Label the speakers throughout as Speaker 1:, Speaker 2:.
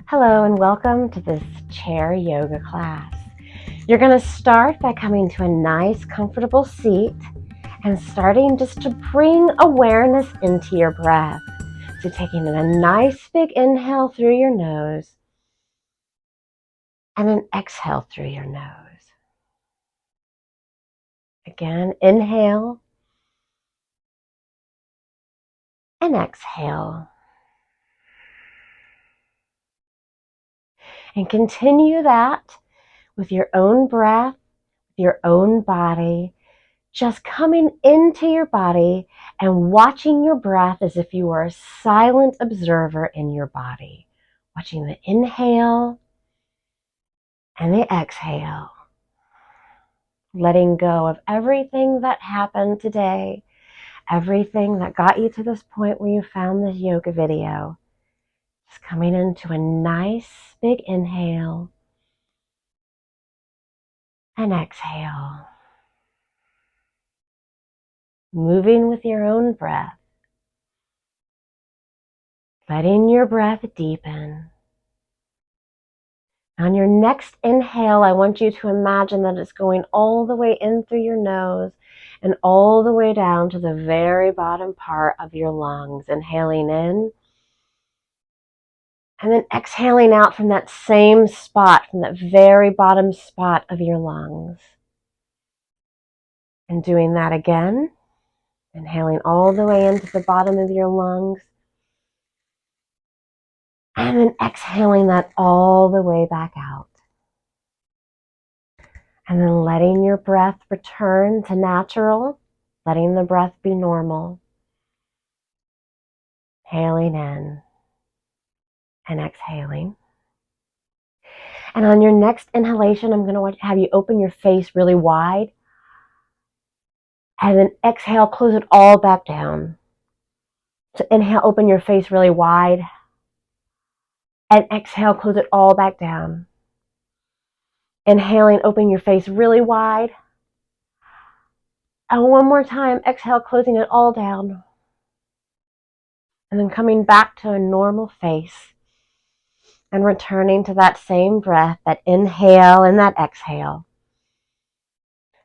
Speaker 1: Hello and welcome to this chair yoga class. You're going to start by coming to a nice comfortable seat and starting just to bring awareness into your breath. So taking a nice big inhale through your nose and an exhale through your nose. Again, inhale and exhale. And continue that with your own breath, your own body, just coming into your body and watching your breath as if you were a silent observer in your body. Watching the inhale and the exhale. Letting go of everything that happened today, everything that got you to this point where you found this yoga video. Just coming into a nice big inhale and exhale. Moving with your own breath. Letting your breath deepen. On your next inhale, I want you to imagine that it's going all the way in through your nose and all the way down to the very bottom part of your lungs. Inhaling in and then exhaling out from that same spot, from that very bottom spot of your lungs. And doing that again, inhaling all the way into the bottom of your lungs. And then exhaling that all the way back out. And then letting your breath return to natural, letting the breath be normal. Inhaling in and exhaling. And on your next inhalation, I'm going to have you open your face really wide. And then exhale, close it all back down. So inhale, open your face really wide. And exhale, close it all back down. Inhaling, open your face really wide. And one more time, exhale, closing it all down. And then coming back to a normal face. And returning to that same breath, that inhale and that exhale.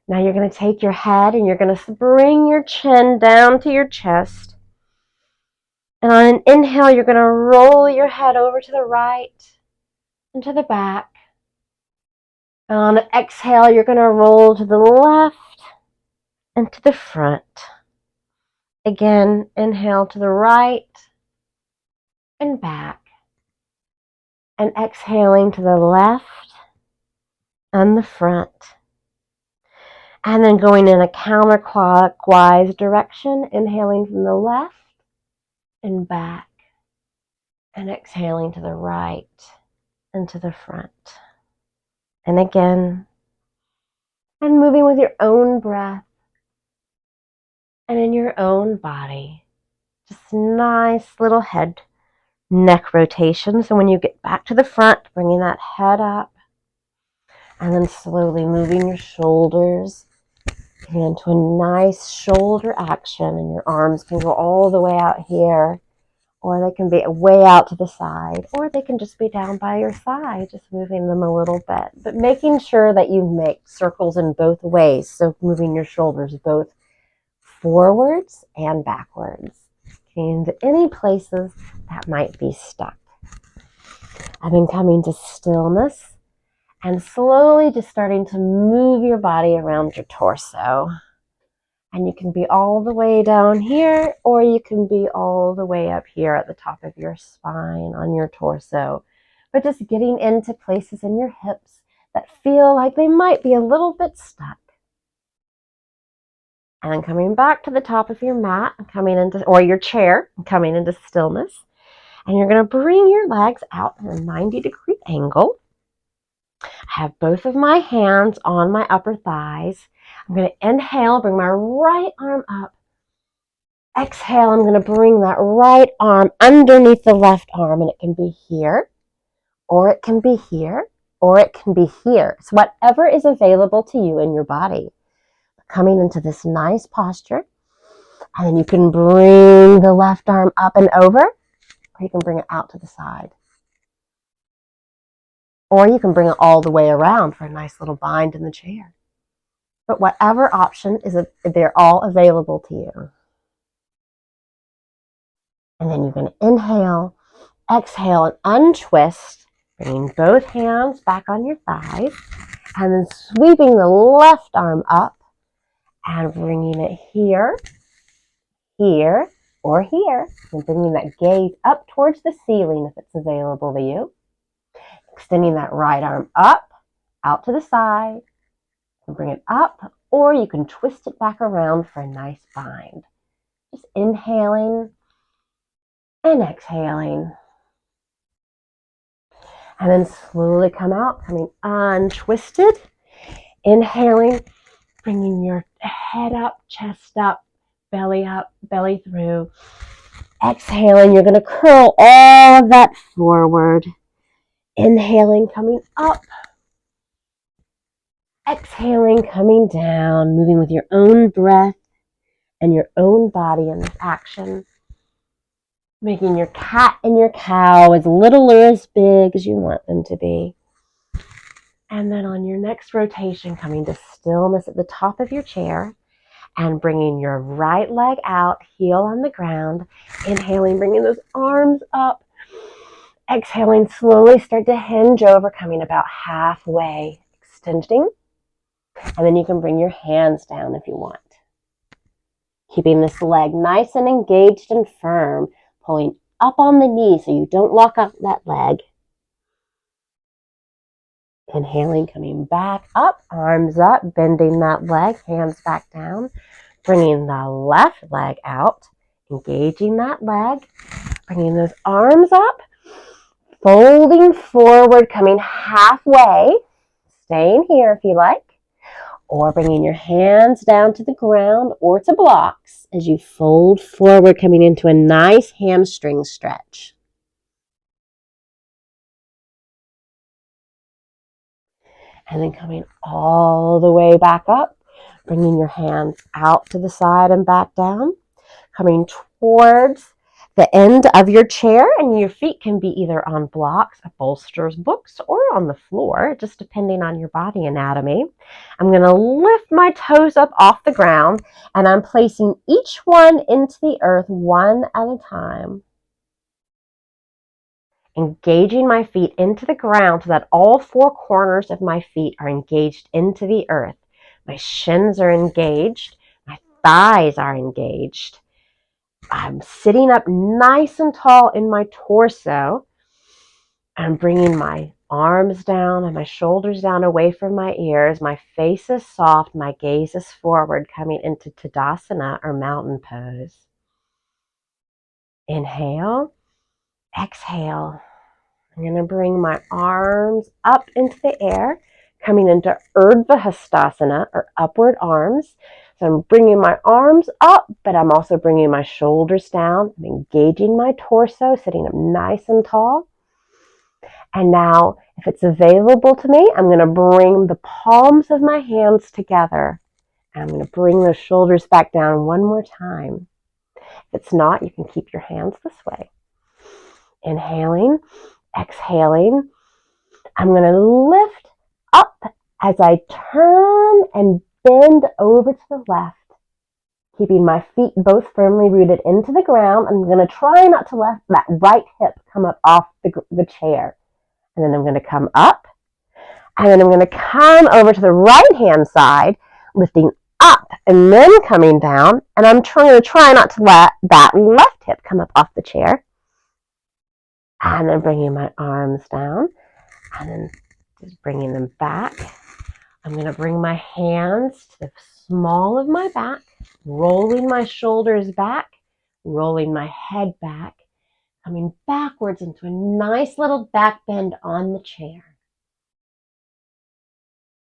Speaker 1: Now you're going to take your head and you're going to bring your chin down to your chest. And on an inhale, you're going to roll your head over to the right and to the back. And on an exhale, you're going to roll to the left and to the front. Again, inhale to the right and back. And exhaling to the left and the front. And then going in a counterclockwise direction, inhaling from the left and back. And exhaling to the right and to the front. And again, and moving with your own breath and in your own body. Just nice little head, neck rotation. So when you get back to the front, bringing that head up and then slowly moving your shoulders into a nice shoulder action, and your arms can go all the way out here, or they can be way out to the side, or they can just be down by your side, just moving them a little bit, but making sure that you make circles in both ways. So moving your shoulders both forwards and backwards, into any places that might be stuck. And then coming to stillness and slowly just starting to move your body around your torso. And you can be all the way down here, or you can be all the way up here at the top of your spine on your torso. But just getting into places in your hips that feel like they might be a little bit stuck. And then coming back to the top of your mat, or your chair, coming into stillness. And you're going to bring your legs out in a 90-degree angle. I have both of my hands on my upper thighs. I'm going to inhale, bring my right arm up. Exhale, I'm going to bring that right arm underneath the left arm, and it can be here, or it can be here, or it can be here. So whatever is available to you in your body. Coming into this nice posture, and then you can bring the left arm up and over, or you can bring it out to the side. Or you can bring it all the way around for a nice little bind in the chair. But whatever option is, they're all available to you. And then you're going to inhale, exhale, and untwist, bringing both hands back on your thighs, and then sweeping the left arm up and bringing it here, here, or here, and bringing that gaze up towards the ceiling if it's available to you. Extending that right arm up, out to the side, and bring it up, or you can twist it back around for a nice bind. Just inhaling and exhaling. And then slowly come out, coming untwisted. Inhaling, bringing your head up, chest up, belly through. Exhaling, you're going to curl all of that forward. Inhaling, coming up. Exhaling, coming down, moving with your own breath and your own body in this action. Making your cat and your cow as little or as big as you want them to be. And then on your next rotation, coming to stillness at the top of your chair and bringing your right leg out, heel on the ground. Inhaling, bringing those arms up. Exhaling, slowly start to hinge over, coming about halfway, extending. And then you can bring your hands down if you want. Keeping this leg nice and engaged and firm, pulling up on the knee so you don't lock up that leg. Inhaling, coming back up, arms up, bending that leg, hands back down, bringing the left leg out, engaging that leg, bringing those arms up, folding forward, coming halfway, staying here if you like, or bringing your hands down to the ground or to blocks as you fold forward, coming into a nice hamstring stretch. And then coming all the way back up, bringing your hands out to the side and back down, coming towards the end of your chair, and your feet can be either on blocks, bolsters, books, or on the floor, just depending on your body anatomy. I'm going to lift my toes up off the ground, and I'm placing each one into the earth one at a time. Engaging my feet into the ground so that all four corners of my feet are engaged into the earth. My shins are engaged. My thighs are engaged. I'm sitting up nice and tall in my torso. I'm bringing my arms down and my shoulders down away from my ears. My face is soft. My gaze is forward, coming into Tadasana or mountain pose. Inhale. Exhale. I'm going to bring my arms up into the air, coming into Urdhva Hastasana, or upward arms. So I'm bringing my arms up, but I'm also bringing my shoulders down. I'm engaging my torso, sitting up nice and tall. And now, if it's available to me, I'm going to bring the palms of my hands together. And I'm going to bring those shoulders back down one more time. If it's not, you can keep your hands this way. Inhaling. Exhaling, I'm going to lift up as I turn and bend over to the left, keeping my feet both firmly rooted into the ground. I'm going to try not to let that right hip come up off the chair. And then I'm going to come up, and then I'm going to come over to the right hand side, lifting up and then coming down. And I'm going to try not to let that left hip come up off the chair. And then bringing my arms down, and then just bringing them back. I'm going to bring my hands to the small of my back, rolling my shoulders back, rolling my head back, coming backwards into a nice little back bend on the chair.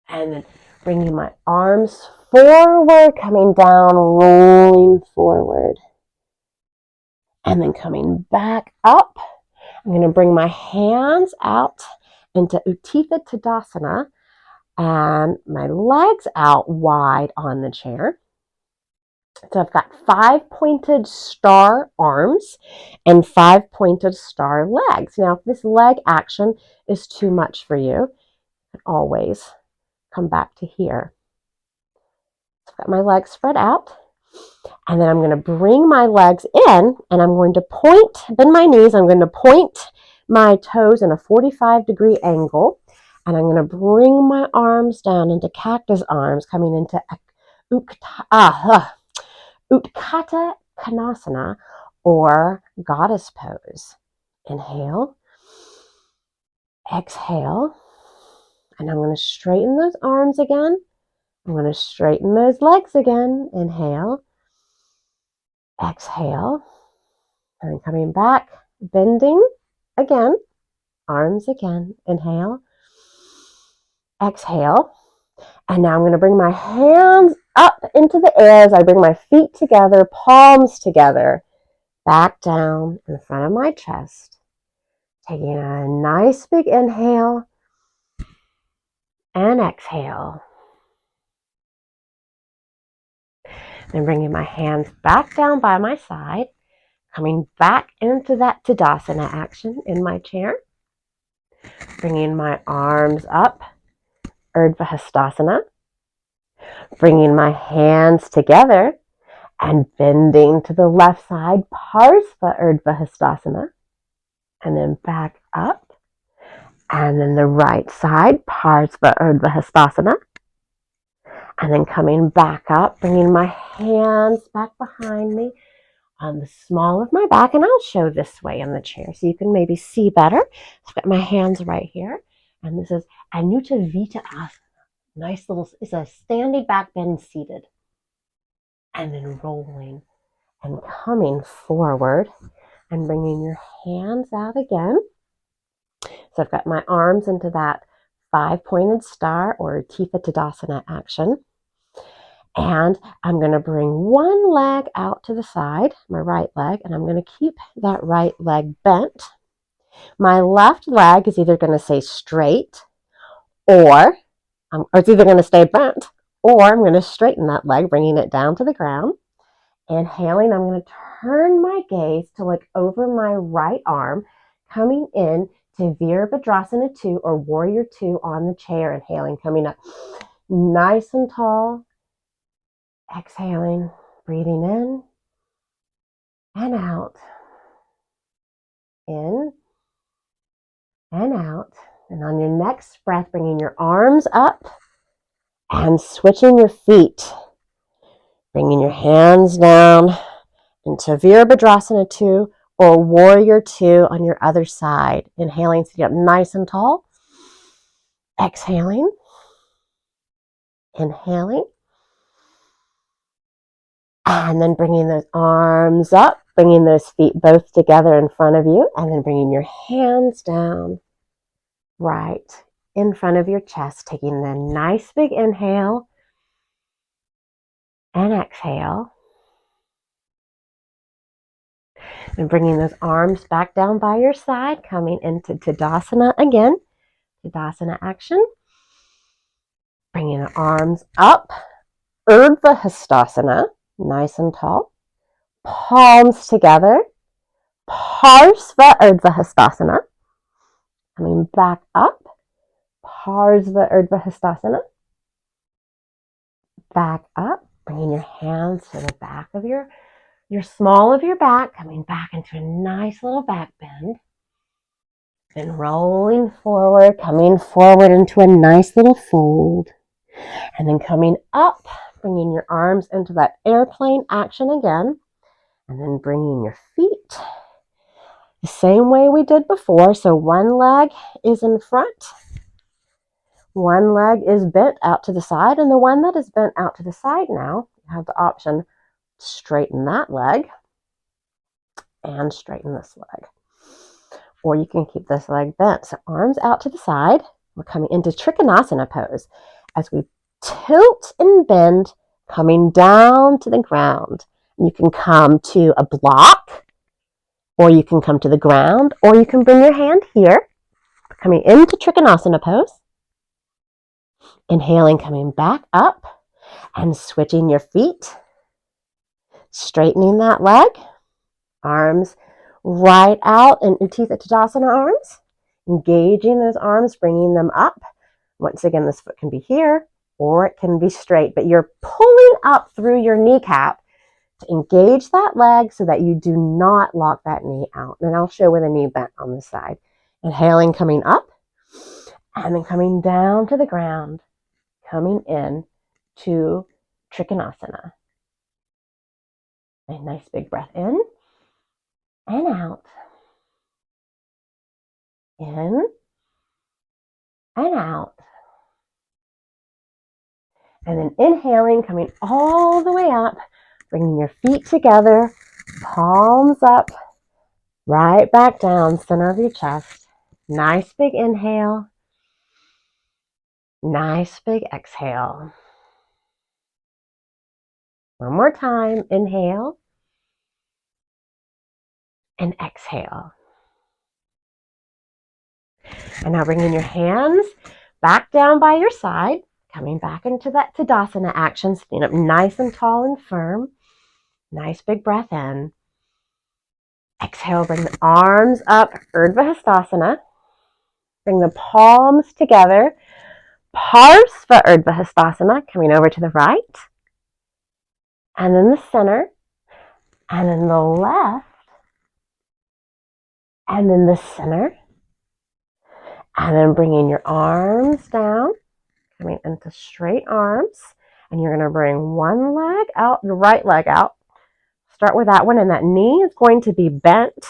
Speaker 1: And then bringing my arms forward, coming down, rolling forward. And then coming back up. I'm going to bring my hands out into Utthita Tadasana and my legs out wide on the chair. So I've got 5 pointed star arms and 5 pointed star legs. Now, if this leg action is too much for you, you can always come back to here. So I've got my legs spread out. And then I'm going to bring my legs in and I'm going to bend my knees. I'm going to point my toes in a 45-degree angle. And I'm going to bring my arms down into cactus arms, coming into Utkata Konasana, or goddess pose. Inhale, exhale, and I'm going to straighten those arms again. I'm going to straighten those legs again. Inhale, exhale, and then coming back, bending again, arms again. Inhale, exhale, and now I'm going to bring my hands up into the air as I bring my feet together, palms together, back down in front of my chest. Taking a nice big inhale and exhale. Then bringing my hands back down by my side, coming back into that Tadasana action in my chair. Bringing my arms up, Urdhva Hastasana. Bringing my hands together and bending to the left side, Parsva Urdhva Hastasana. And then back up. And then the right side, Parsva Urdhva Hastasana. And then coming back up, bringing my hands back behind me on the small of my back. And I'll show this way in the chair so you can maybe see better. So I've got my hands right here. And this is Anutavita Asana. Nice little, it's a standing back bend seated. And then rolling and coming forward and bringing your hands out again. So I've got my arms into that 5-pointed star or Tifa Tadasana action. And I'm going to bring one leg out to the side, my right leg, and I'm going to keep that right leg bent. My left leg is either going to stay straight or it's either going to stay bent or I'm going to straighten that leg, bringing it down to the ground. Inhaling, I'm going to turn my gaze to look over my right arm, coming in to Virabhadrasana 2 or Warrior 2 on the chair. Inhaling, coming up nice and tall. Exhaling, breathing in and out. In and out. And on your next breath, bringing your arms up and switching your feet. Bringing your hands down into Virabhadrasana 2 or Warrior 2 on your other side. Inhaling, sitting up nice and tall. Exhaling. Inhaling. And then bringing those arms up, bringing those feet both together in front of you, and then bringing your hands down right in front of your chest, taking a nice big inhale and exhale. And bringing those arms back down by your side, coming into Tadasana again, Tadasana action. Bringing the arms up, Urdhva Hastasana, nice and tall. Palms together, Parsva Urdhva Hastasana. Coming back up, Parsva Urdhva Hastasana. Back up, bringing your hands to the back of your small of your back, coming back into a nice little back bend. Then rolling forward, coming forward into a nice little fold. And then coming up, bringing your arms into that airplane action again. And then bringing your feet the same way we did before. So one leg is in front. One leg is bent out to the side. And the one that is bent out to the side now, you have the option to straighten that leg and straighten this leg. Or you can keep this leg bent. So arms out to the side. We're coming into Trikonasana pose as we tilt and bend, coming down to the ground. You can come to a block, or you can come to the ground, or you can bring your hand here, coming into Trikonasana pose. Inhaling, coming back up and switching your feet. Straightening that leg, arms right out in Utthita Tadasana arms, engaging those arms, bringing them up. Once again, this foot can be here or it can be straight, but you're pulling up through your kneecap to engage that leg so that you do not lock that knee out. And I'll show with a knee bent on the side. Inhaling, coming up, and then coming down to the ground, coming in to Trikonasana. A nice big breath in and out. In and out. And then inhaling, coming all the way up, bringing your feet together, palms up, right back down, center of your chest. Nice big inhale. Nice big exhale. One more time. Inhale and exhale. And now bringing your hands back down by your side, coming back into that Tadasana action, sitting up nice and tall and firm. Nice big breath in. Exhale, bring the arms up, Urdhva Hastasana. Bring the palms together. Parsva Urdhva Hastasana, coming over to the right. And then the center. And then the left. And then the center. And then bringing your arms down, coming into straight arms. And you're going to bring one leg out, your right leg out. Start with that one, and that knee is going to be bent.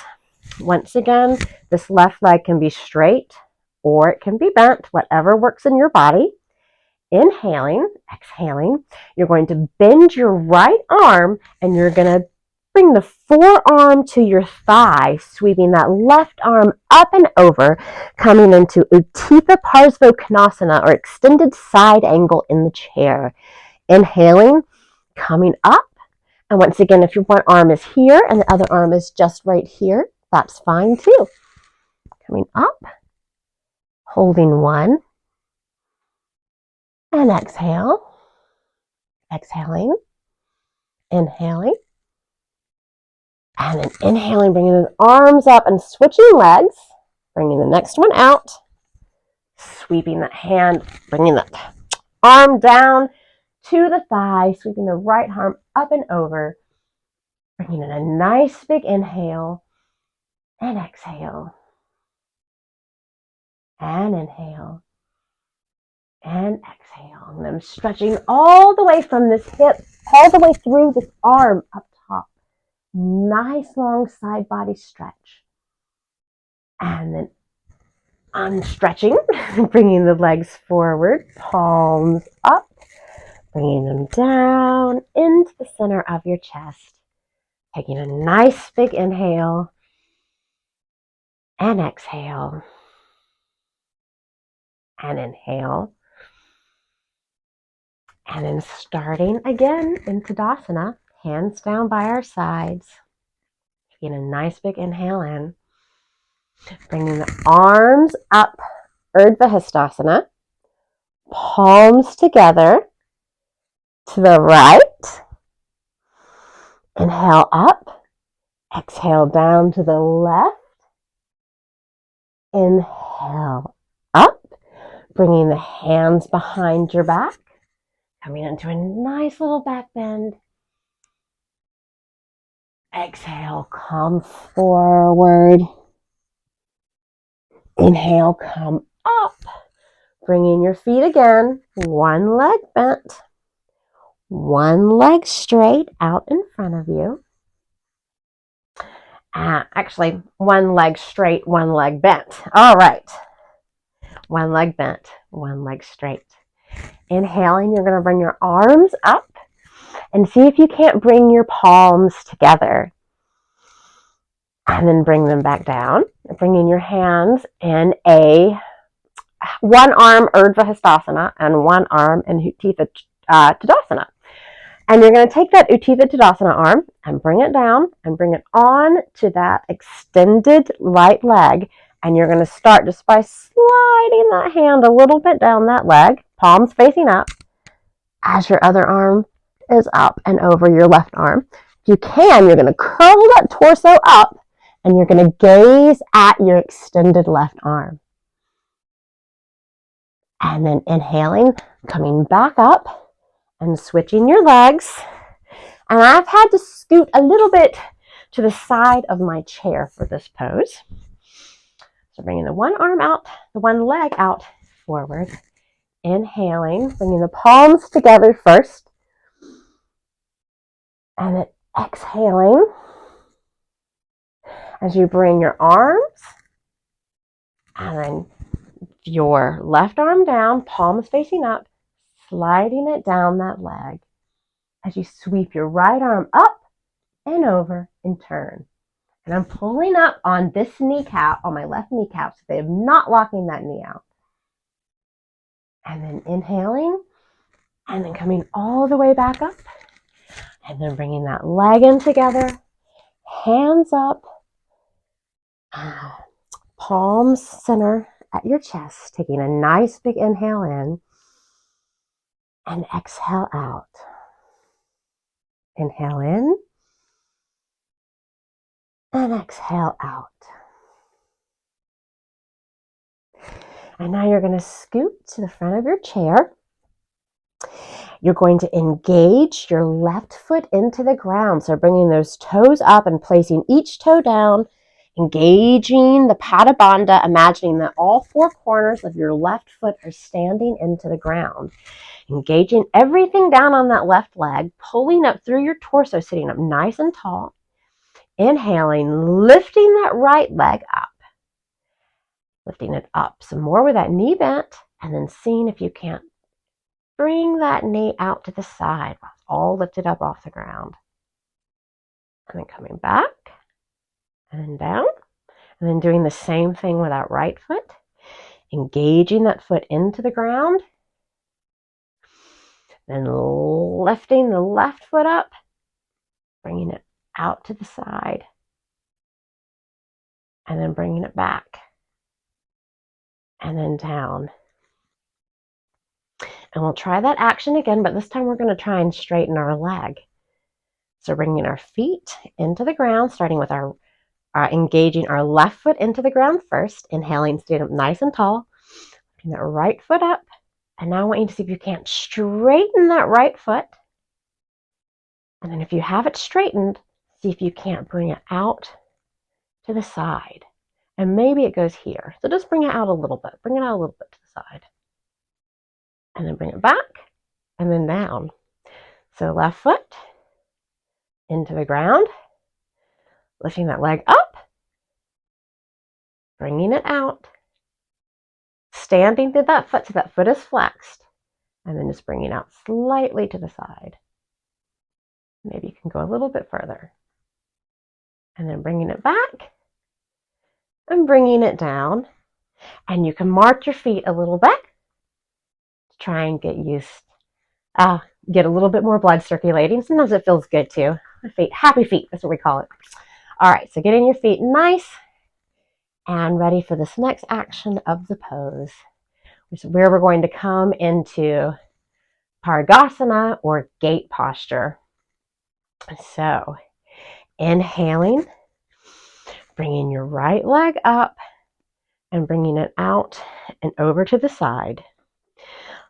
Speaker 1: Once again, this left leg can be straight or it can be bent, whatever works in your body. Inhaling, exhaling, you're going to bend your right arm and you're going to bring the forearm to your thigh, sweeping that left arm up and over, coming into Utthita Parsvottanasana, or extended side angle in the chair. Inhaling, coming up. And once again, if your one arm is here and the other arm is just right here, that's fine too. Coming up, holding one, and exhale. Exhaling, inhaling, and then inhaling, bringing the arms up and switching legs, bringing the next one out, sweeping that hand, bringing that arm down to the thigh, sweeping the right arm up and over, bringing in a nice big inhale, and exhale, and inhale, and exhale. And I'm stretching all the way from this hip, all the way through this arm up top. Nice long side body stretch. And then I'm stretching, bringing the legs forward, palms up, bringing them down into the center of your chest. Taking a nice big inhale and exhale. And inhale. And then starting again in Tadasana, hands down by our sides. Taking a nice big inhale in. Bringing the arms up, Urdhva Hastasana. Palms together to the right. Inhale up. Exhale down to the left. Inhale up. Bringing the hands behind your back. Coming into a nice little back bend. Exhale, come forward. Inhale, come up. Bringing your feet again. One leg bent. One leg straight out in front of you. Actually, one leg straight, one leg bent. All right. One leg bent, one leg straight. Inhaling, you're going to bring your arms up and see if you can't bring your palms together. And then bring them back down. Bringing your hands in a one arm Urdhva Hastasana and one arm in Utthita Tadasana. And you're going to take that Utthita Tadasana arm and bring it down and bring it on to that extended right leg. And you're going to start just by sliding that hand a little bit down that leg, palms facing up, as your other arm is up and over your left arm. If you can, you're going to curl that torso up and you're going to gaze at your extended left arm. And then inhaling, coming back up and switching your legs. And I've had to scoot a little bit to the side of my chair for this pose. So bringing the one arm out, the one leg out forward. Inhaling, bringing the palms together first. And then exhaling as you bring your arms and then your left arm down, palms facing up, sliding it down that leg as you sweep your right arm up and over and turn. And I'm pulling up on this kneecap, on my left kneecap, so I'm not locking that knee out. And then inhaling, and then coming all the way back up, and then bringing that leg in together, hands up, palms center at your chest, taking a nice big inhale in, and exhale out. Inhale in, and exhale out. And now you're going to scoot to the front of your chair. You're going to engage your left foot into the ground. So bringing those toes up and placing each toe down, engaging the Pada Bandha, imagining that all four corners of your left foot are standing into the ground. Engaging everything down on that left leg, pulling up through your torso, sitting up nice and tall. Inhaling, lifting that right leg up. Lifting it up some more with that knee bent, and then seeing if you can't bring that knee out to the side while it's all lifted up off the ground. And then coming back, and then down, and then doing the same thing with that right foot. Engaging that foot into the ground, then lifting the left foot up, bringing it out to the side, and then bringing it back, and then down. And we'll try that action again, but this time we're going to try and straighten our leg. So bringing our feet into the ground, starting with our engaging our left foot into the ground first, inhaling, staying up nice and tall, putting that right foot up. And now I want you to see if you can't straighten that right foot. And then if you have it straightened, see if you can't bring it out to the side. And maybe it goes here. So just bring it out a little bit. Bring it out a little bit to the side. And then bring it back and then down. So left foot into the ground, lifting that leg up, bringing it out, standing through that foot so that foot is flexed, and then just bringing it out slightly to the side. Maybe you can go a little bit further. And then bringing it back and bringing it down. And you can mark your feet a little bit to try and get get a little bit more blood circulating. Sometimes it feels good too. Feet, happy feet, that's what we call it. All right, so getting your feet nice and ready for this next action of the pose, which is where we're going to come into Parighasana or gate posture. So inhaling, bringing your right leg up and bringing it out and over to the side.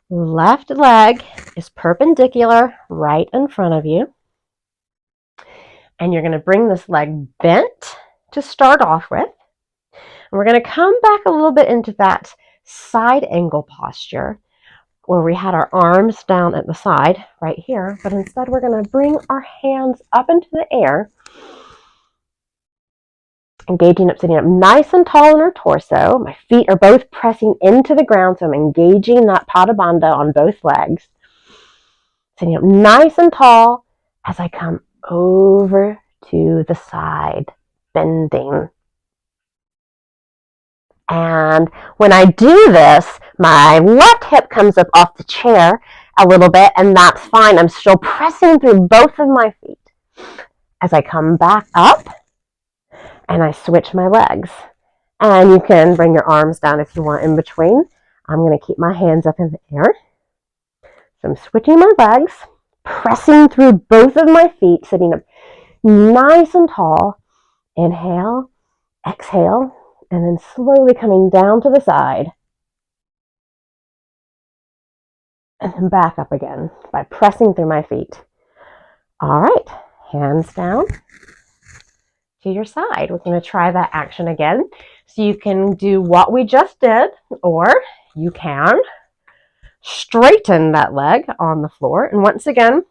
Speaker 1: Left leg is perpendicular right in front of you. And you're going to bring this leg bent to start off with. And we're going to come back a little bit into that side angle posture where we had our arms down at the side right here. But instead we're going to bring our hands up into the air, engaging up, sitting up nice and tall in our torso. My feet are both pressing into the ground, so I'm engaging that Pada Bandha on both legs. Sitting up nice and tall as I come over to the side, bending. And when I do this, my left hip comes up off the chair a little bit, and that's fine. I'm still pressing through both of my feet. As I come back up, and I switch my legs. And you can bring your arms down if you want in between. I'm going to keep my hands up in the air. So I'm switching my legs, pressing through both of my feet, sitting up nice and tall. Inhale, exhale, and then slowly coming down to the side. And then back up again by pressing through my feet. All right, hands down to your side. We're going to try that action again. So you can do what we just did, or you can straighten that leg on the floor. And once again,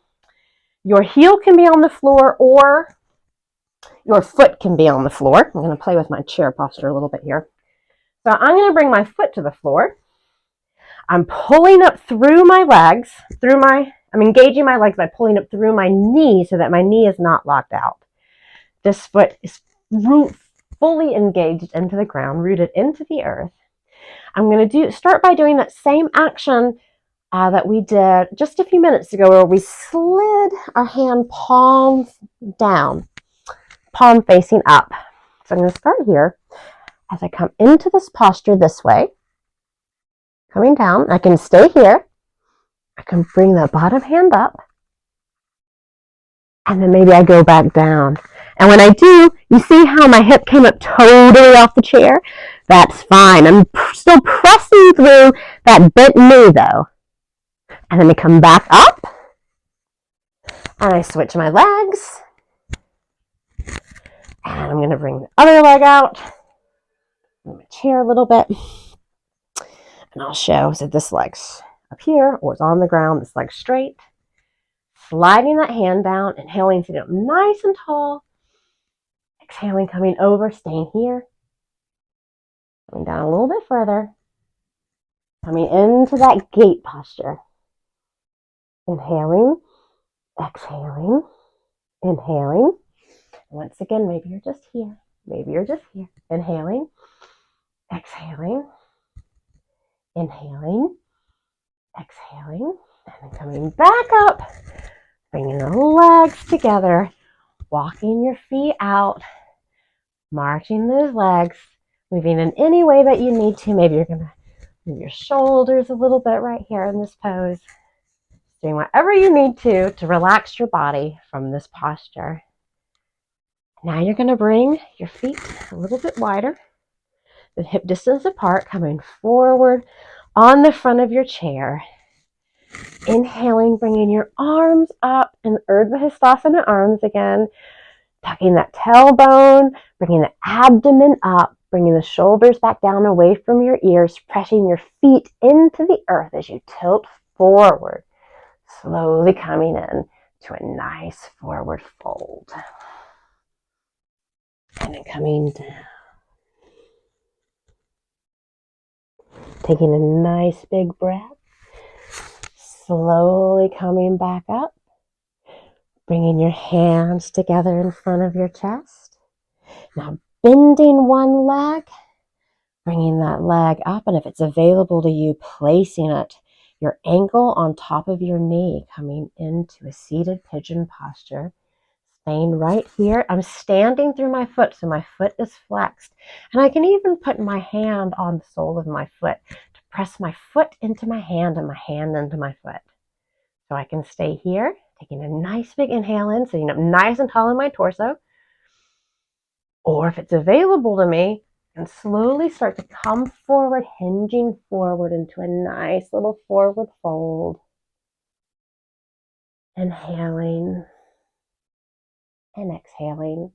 Speaker 1: your heel can be on the floor or your foot can be on the floor. I'm going to play with my chair posture a little bit here. So I'm going to bring my foot to the floor. I'm pulling up through my legs, I'm engaging my legs by pulling up through my knee so that my knee is not locked out. This foot is fully engaged into the ground, rooted into the earth. I'm going to start by doing that same action that we did just a few minutes ago, where we slid our hand palm down, palm facing up. So I'm going to start here as I come into this posture this way. Coming down, I can stay here. I can bring the bottom hand up. And then maybe I go back down. And when I do, you see how my hip came up totally off the chair? That's fine. I'm still pressing through that bent knee though. And then I come back up. And I switch my legs. And I'm going to bring the other leg out. Move my chair a little bit. And I'll show, so this leg's up here, or it's on the ground, this leg's straight. Sliding that hand down, inhaling, sitting up nice and tall. Exhaling, coming over, staying here. Coming down a little bit further. Coming into that gate posture. Inhaling, exhaling, inhaling. Once again, maybe you're just here. Maybe you're just here. Inhaling, exhaling, inhaling, exhaling, and then coming back up, bringing the legs together, walking your feet out, marching those legs, moving in any way that you need to. Maybe you're going to move your shoulders a little bit right here in this pose. Doing whatever you need to relax your body from this posture. Now you're going to bring your feet a little bit wider, the hip distance apart, coming forward on the front of your chair. Inhaling, bringing your arms up in Parighasana arms again, tucking that tailbone, bringing the abdomen up, bringing the shoulders back down away from your ears, pressing your feet into the earth as you tilt forward, slowly coming in to a nice forward fold. And then coming down. Taking a nice big breath. Slowly coming back up. Bringing your hands together in front of your chest. Now bending one leg. Bringing that leg up. And if it's available to you, placing your ankle on top of your knee. Coming into a seated pigeon posture. Staying right here. I'm standing through my foot, so my foot is flexed. And I can even put my hand on the sole of my foot to press my foot into my hand and my hand into my foot. So I can stay here, taking a nice big inhale in, sitting up nice and tall in my torso. Or if it's available to me, and slowly start to come forward, hinging forward into a nice little forward fold. Inhaling. And exhaling.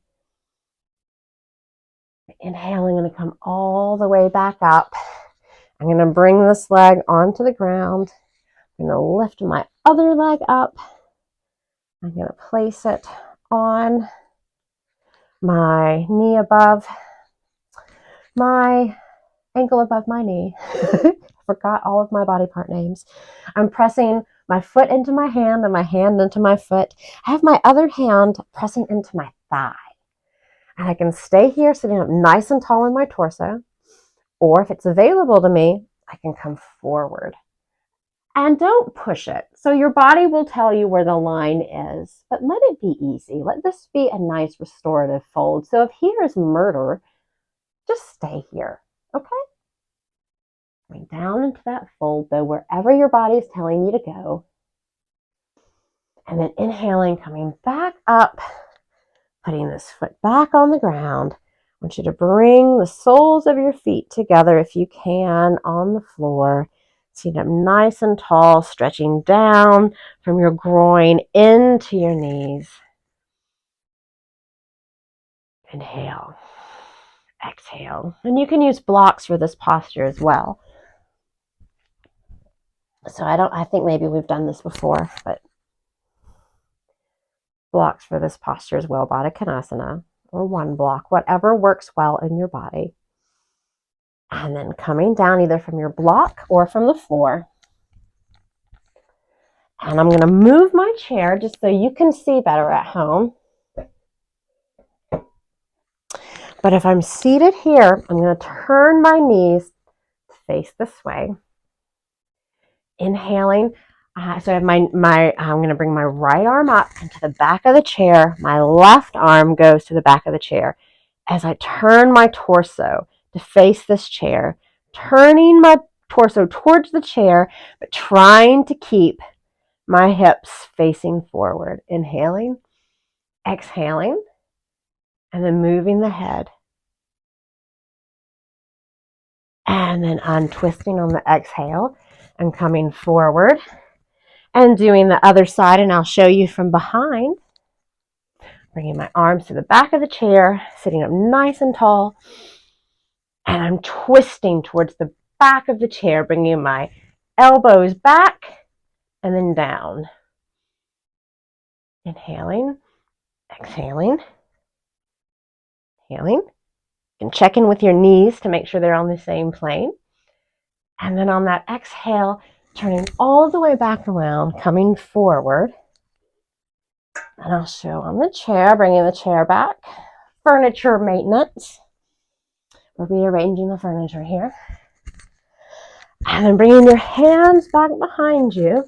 Speaker 1: Inhaling, I'm going to come all the way back up. I'm going to bring this leg onto the ground. I'm going to lift my other leg up. I'm going to place it on my knee above, my ankle above my knee. Forgot all of my body part names. I'm pressing my foot into my hand and my hand into my foot. I have my other hand pressing into my thigh. And I can stay here sitting up nice and tall in my torso. Or if it's available to me, I can come forward. And don't push it. So your body will tell you where the line is, but let it be easy. Let this be a nice restorative fold. So if here is murder, just stay here, okay? Going down into that fold though, wherever your body is telling you to go. And then inhaling, coming back up, Putting this foot back on the ground. I want you to bring the soles of your feet together if you can on the floor. Sitting up nice and tall, stretching down from your groin into your knees. Inhale. Exhale. And you can use blocks for this posture as well. So I think maybe we've done this before, but blocks for this posture as well. Parighasana, or one block, whatever works well in your body. And then coming down either from your block or from the floor. And I'm going to move my chair just so you can see better at home. But if I'm seated here, I'm going to turn my knees to face this way. Inhaling. So I have I'm going to bring my right arm up into the back of the chair. My left arm goes to the back of the chair. As I turn my torso to face this chair, turning my torso towards the chair, but trying to keep my hips facing forward. Inhaling, exhaling, and then moving the head. And then untwisting on the exhale and coming forward and doing the other side. And I'll show you from behind. Bringing my arms to the back of the chair, sitting up nice and tall. And I'm twisting towards the back of the chair, bringing my elbows back and then down. Inhaling, exhaling, inhaling. You can check in with your knees to make sure they're on the same plane. And then on that exhale, turning all the way back around, coming forward. And I'll show on the chair, bringing the chair back. Furniture maintenance. We're rearranging the furniture here. And then bringing your hands back behind you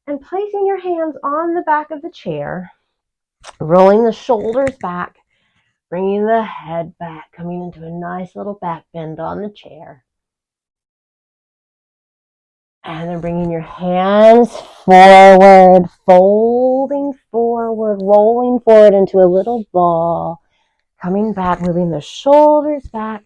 Speaker 1: and placing your hands on the back of the chair. Rolling the shoulders back, bringing the head back, coming into a nice little back bend on the chair. And then bringing your hands forward, folding forward, rolling forward into a little ball. Coming back, moving the shoulders back,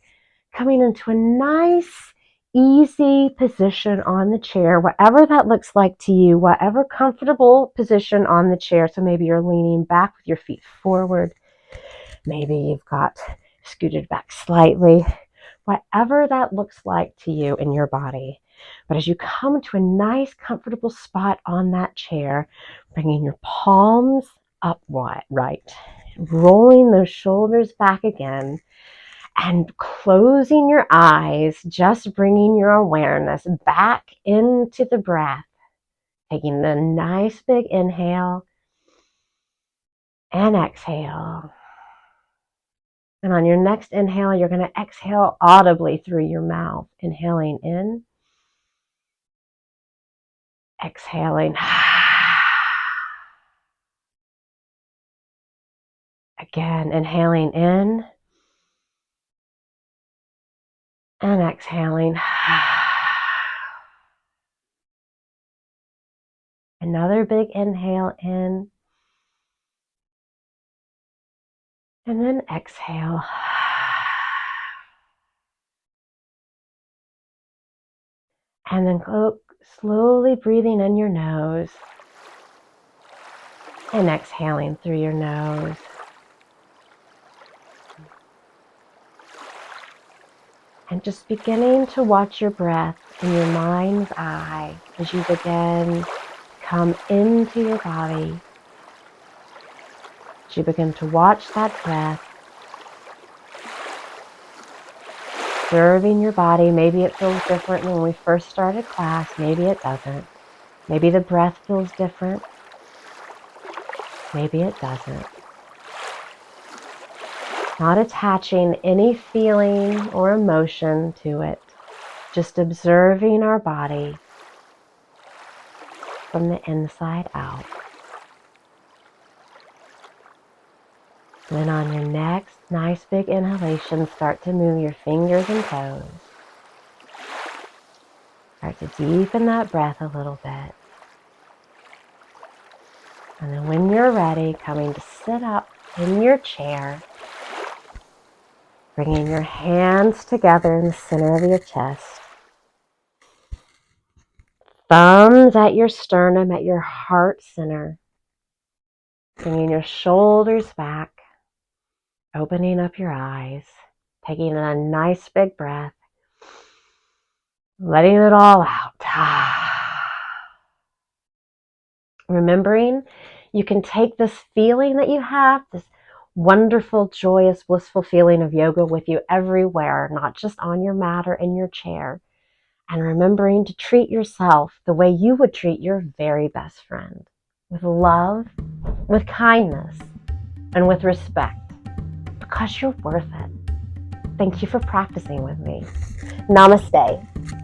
Speaker 1: coming into a nice, easy position on the chair, whatever that looks like to you, whatever comfortable position on the chair. So maybe you're leaning back with your feet forward. Maybe you've got scooted back slightly. Whatever that looks like to you in your body. But as you come to a nice, comfortable spot on that chair, bringing your palms upright, rolling those shoulders back again, and closing your eyes, just bringing your awareness back into the breath, taking a nice big inhale and exhale. And on your next inhale, you're going to exhale audibly through your mouth, inhaling in, exhaling. Again, inhaling in and exhaling. Another big inhale in and then exhale. And then go slowly breathing in your nose and exhaling through your nose. And just beginning to watch your breath in your mind's eye as you begin to come into your body. As you begin to watch that breath, observing your body. Maybe it feels different than when we first started class. Maybe it doesn't. Maybe the breath feels different. Maybe it doesn't. Not attaching any feeling or emotion to it. Just observing our body from the inside out. Then on your next nice big inhalation, start to move your fingers and toes. Start to deepen that breath a little bit. And then when you're ready, coming to sit up in your chair, bringing your hands together in the center of your chest. Thumbs at your sternum, at your heart center. Bringing your shoulders back, opening up your eyes, taking a nice big breath, letting it all out. Remembering you can take this feeling that you have, this wonderful, joyous, blissful feeling of yoga with you everywhere, not just on your mat or in your chair. And remembering to treat yourself the way you would treat your very best friend, with love, with kindness, and with respect, because you're worth it. Thank you for practicing with me. Namaste.